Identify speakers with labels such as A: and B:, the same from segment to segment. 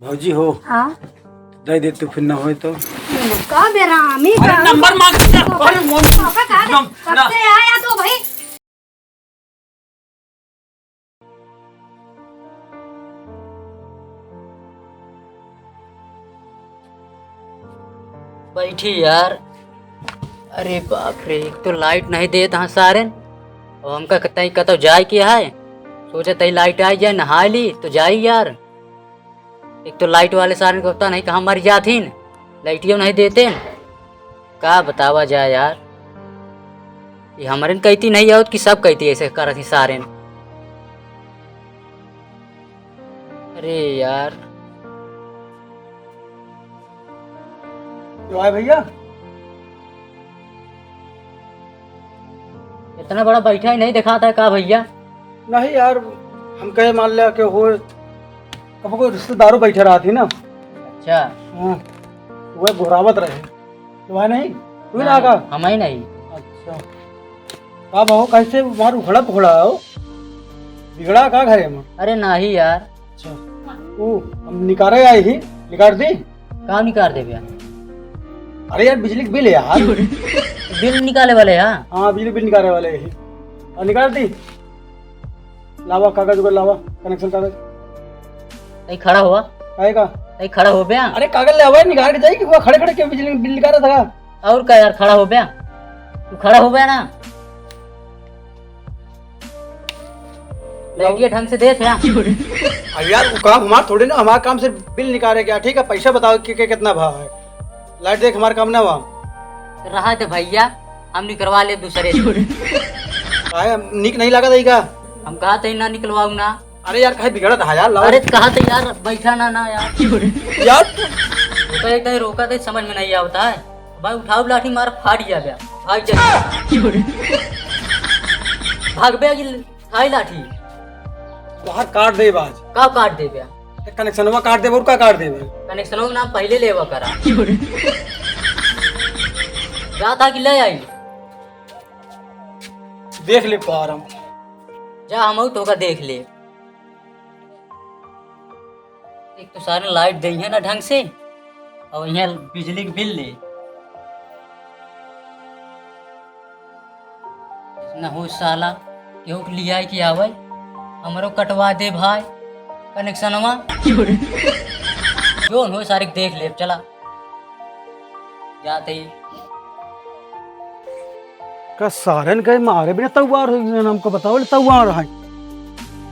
A: भौजी हो
B: हाँ
A: दे दे तू फिर ना हो तो
B: का बेरामी
A: अरे
B: का
A: नंबर मांग अरे
B: पापा कहा थे? कब से आया तो भाई
C: बैठी यार। अरे बाप रे, एक तो लाइट नहीं दे तहाँ सारन और हमका कतई कतो जाए किया है। सोचा तई लाइट आई जाए नहा ली तो जाई यार। एक तो लाइट वाले सारन को पता नहीं कहाँ मर जातीन, लाइटियों नहीं देते। का बतावा जाए यार, ये हमारे कहती नहीं आओ कि सब कहती ऐसे करती सारन। अरे यार
A: तो आए भैया
C: इतना बड़ा बैठा ही नहीं दिखाता है का भैया।
A: नहीं यार, हम कहे मान लिया कि हो कब कोई रिश्तेदारों बैठे रहा थी ना।
C: अच्छा
A: हाँ, वह घुरावत रहे तो है नहीं तू ना का।
C: हम ही नहीं।
A: अच्छा का बहु कैसे मार उखड़ा पकड़ा हो बिगड़ा का घरे में।
C: अरे नहीं यार,
A: अच्छा वो हम निकारे आई ही निकाल दी।
C: काम निकाल दे भैया।
A: अरे यार बिजली का बिल है यार।
C: बिल निकाले वाले हाँ।
A: हाँ बिजली बिल निकाले वाले ही और निकाल दी। लावा कागज को लावा कनेक्शन कागज
C: नहीं खड़ा हुआ,
A: आएगा।
C: नहीं खड़ा हो गया।
A: अरे कागज ले आवा निकाल के जाएगी वो खड़े खड़े क्यों बिजली बिल निकाल रहा था।
C: और क्या यार, खड़ा हो गया तू, खड़ा हो गया ना। लाइटिया ढंग से देख यार।
A: अरे यार वो काम हमारा थोड़ी ना, हमारा काम सिर्फ बिल निकाले क्या। ठीक है पैसा बताओ कि कितना भाव है। लाइट देख हमारा काम ना हुआ
C: रहा तो भैया हम निकलवा ले दूसरे से।
A: निक नहीं लगा देगा।
C: हम कहा था ना निकलवाऊ ना।
A: अरे यार कहीं बिगड़ा था यार लाओ।
C: अरे कहा था यार बैठा ना ना यार।
A: यार
C: रोका एक कहीं रोका तो समझ में नहीं आता है भाई। उठाओ लाठी मार फाट जा गया, भाग जा भाग बे खाई लाठी।
A: बाहर काट दे बाज
C: का काट दे गया
A: कनेक्शन हुआ काट दे और का काट दे।
C: कनेक्शन ना पहले लेवा करा जा था कि ले आई।
A: देख ले पार हम
C: जा हम तो का देख ले। एक तो सारे लाइट दी है ना ढंग से और यहाँ बिजली के बिल ले इतना हो साला केहू के लिया कि आवे हमरो कटवा दे भाई कनेक्शनवा। जो हो सारे देख ले चला जाते ही
A: का सारन कहे मारे बिना तवार हमको बताओ तवार है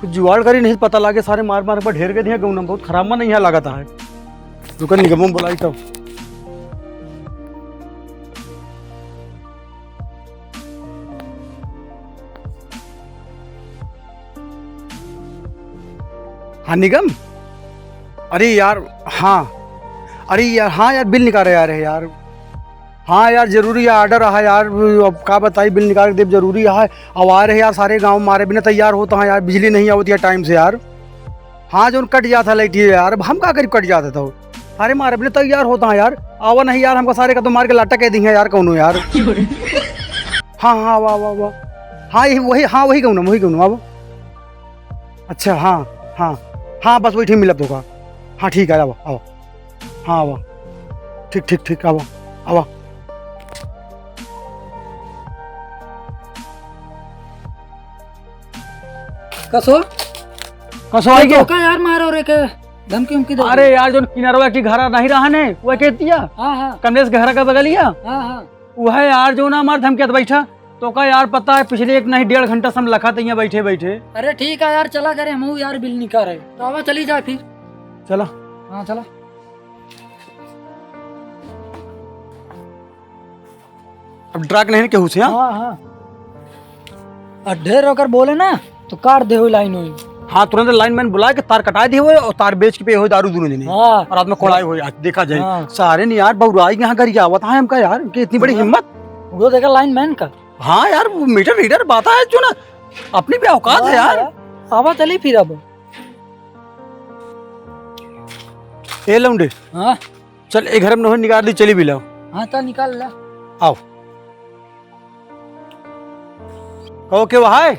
A: कुछ जुगाड़ करी नहीं पता लागे सारे मार मार पर ढेर के दिया गऊ बहुत खराब में नहीं लगा था। रुकन निगम बुलाई तब हाँ निगम। अरे यार हाँ, अरे यार हाँ यार बिल निकाल रहे यार यार। हाँ यार जरूरी है ऑर्डर है यार। अब का बताई बिल निकाल के देव जरूरी है। अब आ रहे यार सारे गांव मारे बिना तैयार होता है यार। बिजली नहीं आवती है टाइम से यार। हाँ जो कट जाता लाइट यार हम का करीब कट जाता था। सारे मारे बिना तैयार होता है यार। आवा नहीं यार हमको सारे का तो मार के लाटा कह दी है यार कौन यार। हाँ हाँ वाह वाह वाह हाँ वही हाँ वही कहूँ ना वही कहूँ अब। अच्छा हाँ हाँ हाँ बस वही ठीक मिला तो का। हाँ ठीक है आवा आवा हाँ आवा ठीक ठीक ठीक आवा आवा।
D: कसो
A: कसो आई गया
D: का यार मारो रे के धमकी उमकी दे।
A: अरे यार जो किनारवा की घरा नहीं रहा ने वह कहती है
D: हाँ हाँ
A: कमलेश के घर का बगलिया
D: हाँ हाँ
A: वह यार जो ना मार धमकिया बैठा तो का यार पता है पिछले एक नहीं 1.5 घंटा से हम लखा था यहाँ बैठे बैठे।
D: अरे ठीक है यार चला करे हम यार बिल निकाल रहे तो आवा चली जाए फिर।
A: चला
D: हाँ चला
A: अब ड्राक नहीं केहू से। हाँ
D: हाँ हाँ और ढेर होकर बोले ना तो काट दे हुई लाइन हुई।
A: हाँ तुरंत लाइन मैन बुला के तार कटा दिए हुए और तार बेच के पे हो दारू दोनों जने
D: हाँ
A: और रात में कोड़ाए हुए आज देखा जाए।
D: हाँ।
A: सारे नहीं यार बहुराई यहाँ घर आवत है हमका यार कि इतनी बड़ी हिम्मत।
D: वो देखा लाइन मैन का।
A: हाँ यार वो मीटर रीडर बात है जो ना अपनी भी औकात है यार।
D: आवा चली फिर अब।
A: ए लौंडे
D: हाँ
A: चल एक घर में नहीं निकाल दी चली भी लाओ।
D: हाँ तो निकाल ला।
A: आओ कहो के वहा है।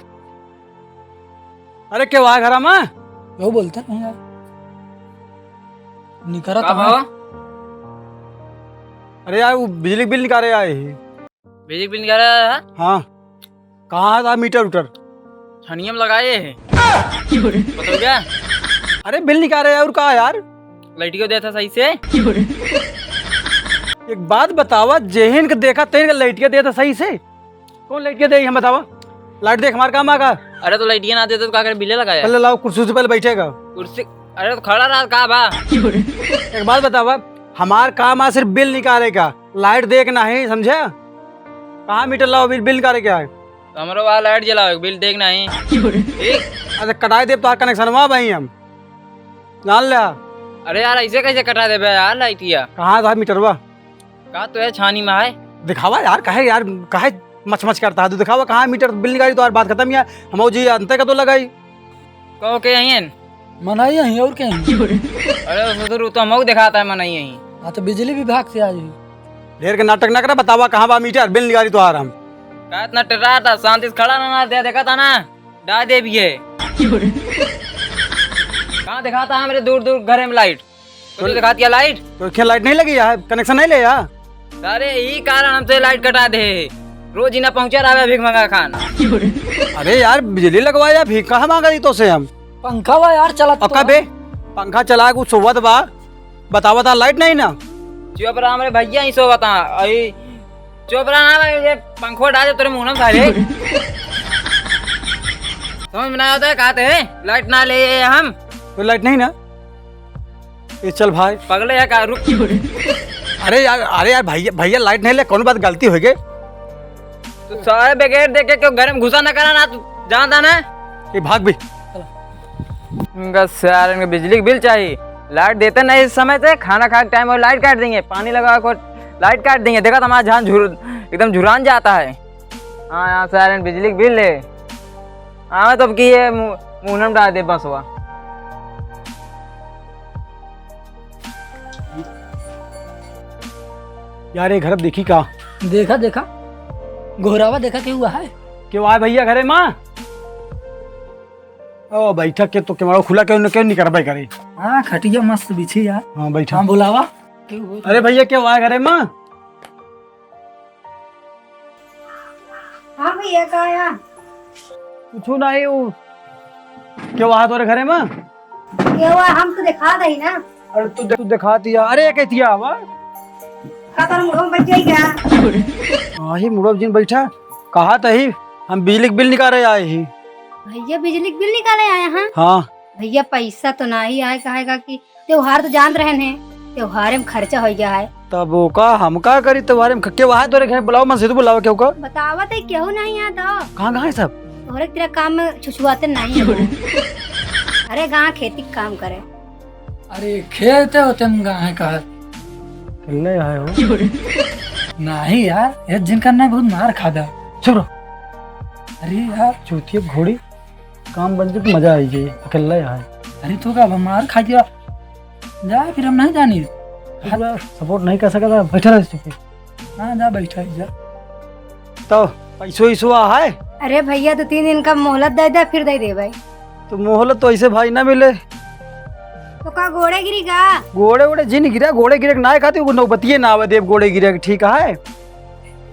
A: अरे के वहा है घर में
D: वो बोलते नहीं यार निकरा
E: का
D: तो
E: भाव?
A: अरे यार वो बिजली बिल निकाले आए हैं।
E: बिजली बिल निकाल रहा है?
A: हाँ कहाँ था मीटर उटर?
E: छनियम लगाए हैं बताओ क्या?
A: अरे बिल निकाले यार कहा यार।
E: लाइट को दिया था सही से।
A: एक बात बतावा, जेहन के देखा तेन के लाइट के दिया था सही से? कौन लाइट के दे हम बतावा? लाइट देख हमारा काम आगा।
E: अरे तो लाइट ना देते तो क्या करे, बिल्ले लगाया
A: पहले लाओ कुर्सी से पहले बैठेगा।
E: कुर्सी। अरे तो खड़ा रहा कहा बा।
A: एक बात बतावा, हमार काम आ सिर्फ बिल निकालेगा, लाइट देखना है, समझा? कहाँ मीटर लाओ, बिल निकाले क्या है?
E: तो हमारे वहाँ लाइट जलाओ, बिल देखना है ठीक।
A: अच्छा कटाई दे तो कनेक्शन वहाँ भाई हम जान लिया।
E: अरे यार ऐसे कैसे कटा दे बे यार लाइट किया?
A: कहाँ था मीटरवा?
E: कहा तो है छानी में है।
A: दिखावा यार, कहे यार कहे मच करता है तू, दिखावा कहाँ मीटर बिल निकाली तो यार बात खत्म यार। हम जी अंत का तो लगाई
E: कहो के यहीं है?
D: मनाई यहीं और कहीं।
E: अरे ससुर तो हम दिखाता है मना यहीं।
D: हाँ तो बिजली विभाग से आज
A: ढेर के नाटक ना करा, बतावा कहाँ बा मीटर बिल निकाली तो आ रहा हम।
E: कहा इतना टिर्रा था, शांति से खड़ा ना दे, देखा था ना डाल दे भी है। कहाँ दिखाता है मेरे दूर दूर घर में लाइट? तो दिखाती है लाइट?
A: तो क्या लाइट नहीं लगी यार, कनेक्शन नहीं ले यार?
E: अरे यही कारण हमसे लाइट कटा दे, रोज ही ना पहुंचा रहा है भीख मंगा खान।
A: अरे यार बिजली लगवाया भी कहाँ मांगा दी तो से हम?
D: पंखा हुआ यार चला
A: अब कब पंखा चला कुछ सोवत बा, बतावा था लाइट नहीं ना?
E: चुप रहा हमारे भैया ही सो बता। चुप रहा ना भाई, ये पंखो डाले तेरे मुंह में सारे। समझ में नहीं आता है, कहते हैं लाइट ना ले हम।
A: तो लाइट नहीं ना? ये चल भाई
E: पगले है का, रुक।
A: अरे यार भैया लाइट नहीं ले, कौन बात गलती हो गई?
E: तू सारे बगैर देखे क्यों घर में घुसा ना करा ना, तू जानता ना?
A: ये भाग भी।
E: इनका सार इनका बिजली का बिल चाहिए, लाइट देते नहीं इस समय से, खाना खा के टाइम और लाइट काट देंगे, पानी लगा को लाइट काट देंगे। देखा तुम्हारा जान एकदम झुरान जाता है। हाँ यहाँ सारे बिजली का बिल है। हाँ तो अब की ये मुँह में डाल दे बस हुआ।
A: यार ये घर अब देखी का
D: देखा देखा घोरावा देखा क्यों हुआ है?
A: क्यों आए भैया घरे माँ? ओ बैठक के तो केवाड़ो खुला क्यों नहीं कर भाई करे?
D: हाँ खटिया मस्त बिछी यार।
A: हाँ बैठा।
D: हाँ बुलावा क्यों हुआ?
A: अरे भैया क्यों आए घरे माँ?
B: हाँ भैया का आया?
A: कुछ नहीं, वो क्यों आया तुम्हारे घरे माँ?
B: क्या हुआ, हम तो दिखा दही ना।
A: अरे तू दिखा दिया। अरे कहती है आवा
B: खतर मुँह बच गई क्या?
A: हाँ ही मुड़ब जिन बैठा, कहा था ही हम बिजली के बिल निकाले आए ही।
B: भैया बिजली के बिल निकाले आए हैं?
A: हाँ
B: भैया पैसा तो ना ही आए, कहेगा कि त्योहार तो जान रहे हैं, त्योहार में खर्चा हो गया है।
A: तब वो का हम का करी तुम्हारे में के वहाँ तोरे घर बुलाओ, मन से तो बुलाओ क्यों का?
B: बतावा तो क्यों नहीं आता?
A: कहाँ है सब?
B: तोरे तेरा काम में छुछुआते नहीं है वो। अरे गाँव खेती का काम करे।
D: अरे खेलते होते हम गाँव कहा
A: खेलने आए हो?
D: नहीं यार, ये जिनका नहीं बहुत मार खादा।
A: चुप रहो।
D: अरे यार
A: चूतिया घोड़ी काम बन के मजा आई गई, अकेला है।
D: अरे तो का मार खा दिया जा, फिर हम नहीं जानी।
A: सपोर्ट नहीं कर सका था, बैठा रहे चुप।
D: हाँ जा बैठा जा।
A: तो पैसो इसुआ है?
B: अरे भैया तो 3 दिन का मोहलत दे दे, फिर दे दे भाई।
A: तो मोहलत तो ऐसे भाई ना मिले।
B: तो का घोड़े गिरी का?
A: घोड़े वोड़े जिन गिरा, घोड़े गिरे ना खाते वो नौबतिये ना आवे देव घोड़े गिरे ठीक है।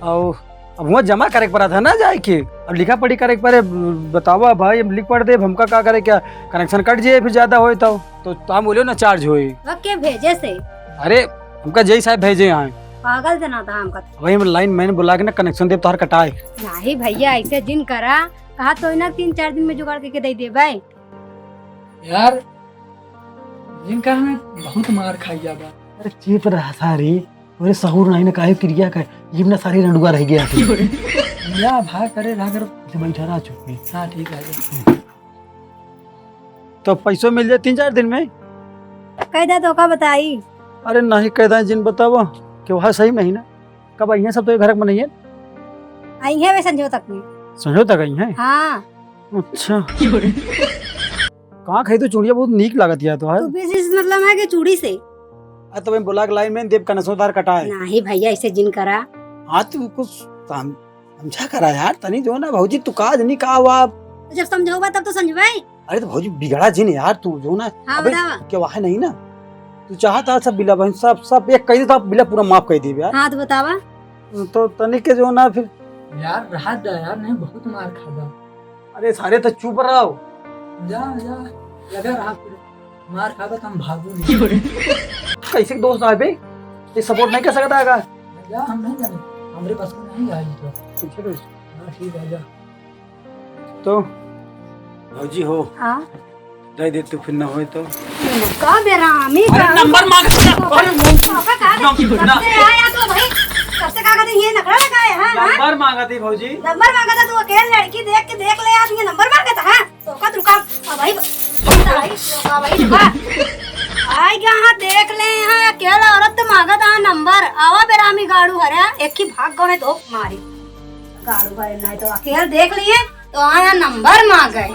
A: और अब वहाँ जमा करे पड़ा था ना जाए के, अब लिखा पढ़ी करे पड़े। बतावा भाई हम लिख पढ़ दे, हमका का करे, क्या कनेक्शन कट जाए फिर ज्यादा होए तो हम बोलो ना चार्ज होए।
B: के भेजे से?
A: अरे हमका जय साहब भेजे यहाँ,
B: पागल जना था हमका तो।
A: वही लाइन मैंने बुला के ना कनेक्शन दे तो कटाए।
B: नहीं भैया ऐसे जिन करा, कहा तो ना 3-4 दिन में जुगाड़ करके दे दे भाई।
D: यार जिनका हमें बहुत मार खाई जाबा।
A: अरे चीप रहा सारी, अरे सहूर नहीं ना काहे क्रिया का ये ना सारी रंडुआ रह गया थी।
D: या भाग करे रह कर
A: बैठा रहा चुप।
D: हाँ ठीक है।
A: तो पैसों मिल जाए 3-4 दिन में?
B: कह दे तो का बताई।
A: अरे नहीं कहता जिन बतावा कि वह सही महीना कब आई है, सब तो घर में नहीं है।
B: आई है वे संजो तक में।
A: समझो तक आई है?
B: हाँ
A: अच्छा कहाँ खाई तो चूड़िया बहुत नीक लागत या तो है।
B: तो बिजनेस मतलब है कि चूड़ी से?
A: तो मैं बोला लाइन में देव कनेक्शन तार कटाए।
B: नहीं भैया ऐसे जिन करा।
A: हाँ तू कुछ समझा करा यार तनी जो ना भौजी तू काज नहीं कहा हुआ।
B: तो जब समझोगा तब तो समझवाई।
A: अरे तो भौजी बिगड़ा जिन यार तू जो ना।
B: हाँ
A: अबे,
B: बतावा।
A: क्या वहाँ नहीं ना तू चाहता सब बिला बहन सब एक कह देता बिला पूरा माफ कर दी यार।
B: हाँ तो बतावा।
A: तो तनिक के जो ना फिर
D: यार रहा जा यार, नहीं बहुत मार खादा।
A: अरे सारे तो चुप रहो।
D: जा जा लगा रहा फिर मार खादा तो हम भागू नहीं।
A: कैसे के दोस्त आए बे, ये सपोर्ट नहीं कर सकता है का?
D: जा हम नहीं जाने, हमारे पास में नहीं आई तो। हाँ ठीक है जा।
A: तो भौजी हो
B: हाँ
A: दे दे तू फिर ना हो तो
B: का बेरामी का
A: नंबर मांग
B: पापा का कब से आया तो भाई, कब से कागज ये नखरा लगा है? हाँ
A: नंबर मांगा थी भौजी।
B: नंबर मांगा था, तू अकेले लड़की देख के देख ले आदमी नंबर मांगा था। हाँ तो का रुका भाई, भाई रुका आई यहाँ देख ले, यहाँ अकेला औरत तो मांगा था नंबर। आवा बेरामी गाड़ू हरे एक ही भाग गए तो मारी गाड़ू हरे, नहीं तो अकेले देख लिए तो आया नंबर मांग गए।